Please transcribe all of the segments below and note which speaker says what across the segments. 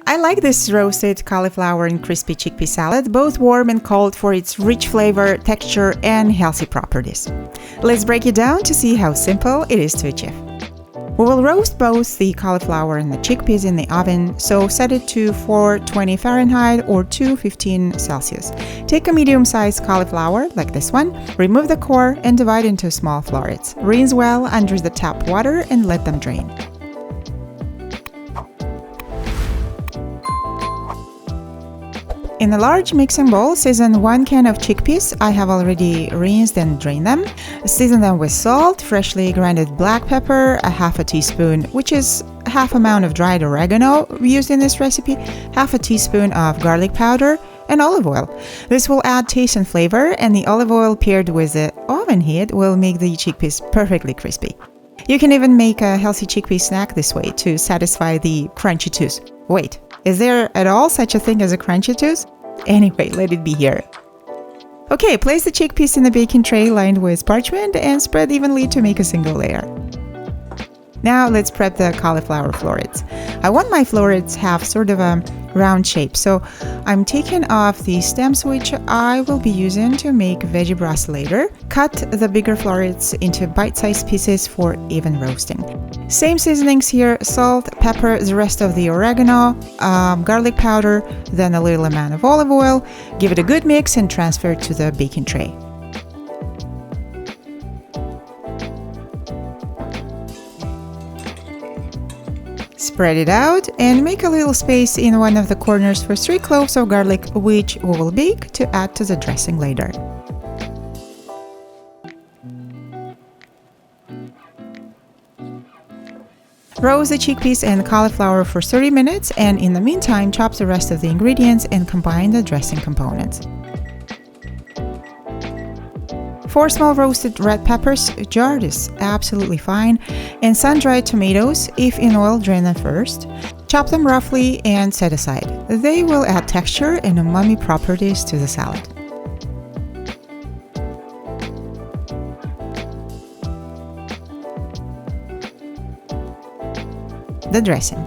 Speaker 1: I like this roasted cauliflower and crispy chickpea salad, both warm and cold for its rich flavor, texture, and healthy properties. Let's break it down to see how simple it is to achieve. We will roast both the cauliflower and the chickpeas in the oven, so set it to 420 Fahrenheit or 215 Celsius. Take a medium-sized cauliflower, like this one, remove the core and divide into small florets. Rinse well under the tap water and let them drain. In a large mixing bowl, season 1 can of chickpeas. I have already rinsed and drained them. Season them with salt, freshly grinded black pepper, a half a teaspoon, which is half amount of dried oregano used in this recipe, half a teaspoon of garlic powder, and olive oil. This will add taste and flavor, and the olive oil paired with the oven heat will make the chickpeas perfectly crispy. You can even make a healthy chickpea snack this way to satisfy the crunchy tooth. Wait, is there at all such a thing as a crunchy tooth? Anyway, let it be here. Okay, place the chickpeas in the baking tray lined with parchment and spread evenly to make a single layer. Now let's prep the cauliflower florets. I want my florets have sort of a round shape, so I'm taking off the stems which I will be using to make veggie broth later. Cut the bigger florets into bite-sized pieces for even roasting. Same seasonings here: salt, pepper, the rest of the oregano, garlic powder, then a little amount of olive oil. Give it a good mix and transfer it to the baking tray. Spread it out and make a little space in one of the corners for 3 cloves of garlic, which we will bake to add to the dressing later. Roast the chickpeas and cauliflower for 30 minutes, and in the meantime chop the rest of the ingredients and combine the dressing components. 4 small roasted red peppers, jarred is absolutely fine, and sun-dried tomatoes. If in oil, drain them first. Chop them roughly and set aside. They will add texture and umami properties to the salad. The dressing.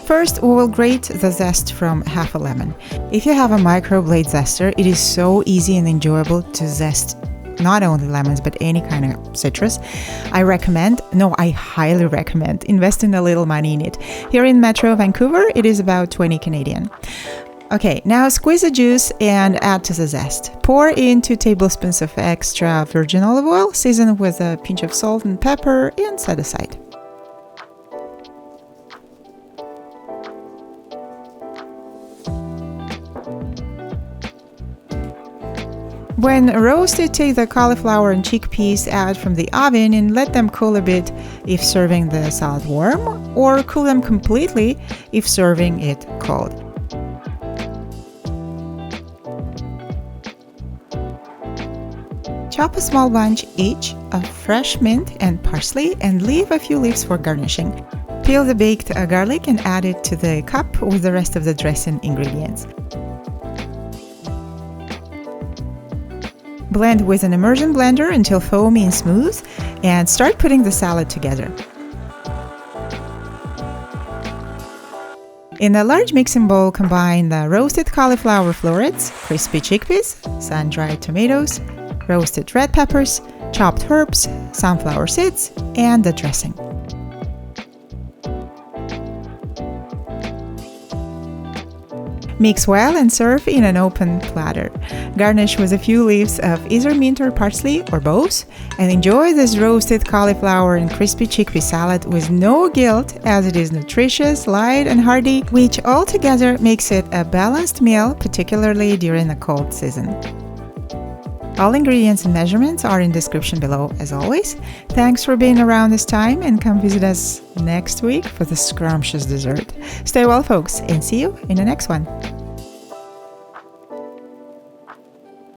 Speaker 1: First, we will grate the zest from half a lemon. If you have a microblade zester, it is so easy and enjoyable to zest not only lemons, but any kind of citrus. I highly recommend investing a little money in it. Here in Metro Vancouver, it is about 20 Canadian. Okay, now squeeze the juice and add to the zest. Pour in 2 tablespoons of extra virgin olive oil, season with a pinch of salt and pepper, and set aside. When roasted, take the cauliflower and chickpeas out from the oven and let them cool a bit if serving the salad warm, or cool them completely if serving it cold. Chop a small bunch each of fresh mint and parsley and leave a few leaves for garnishing. Peel the baked garlic and add it to the cup with the rest of the dressing ingredients. Blend with an immersion blender until foamy and smooth, and start putting the salad together. In a large mixing bowl, combine the roasted cauliflower florets, crispy chickpeas, sun-dried tomatoes, roasted red peppers, chopped herbs, sunflower seeds, and the dressing. Mix well and serve in an open platter. Garnish with a few leaves of either mint or parsley, or both, and enjoy this roasted cauliflower and crispy chickpea salad with no guilt, as it is nutritious, light, and hearty, which altogether makes it a balanced meal, particularly during the cold season. All ingredients and measurements are in description below, as always. Thanks for being around this time, and come visit us next week for the scrumptious dessert. Stay well, folks, and see you in the next one.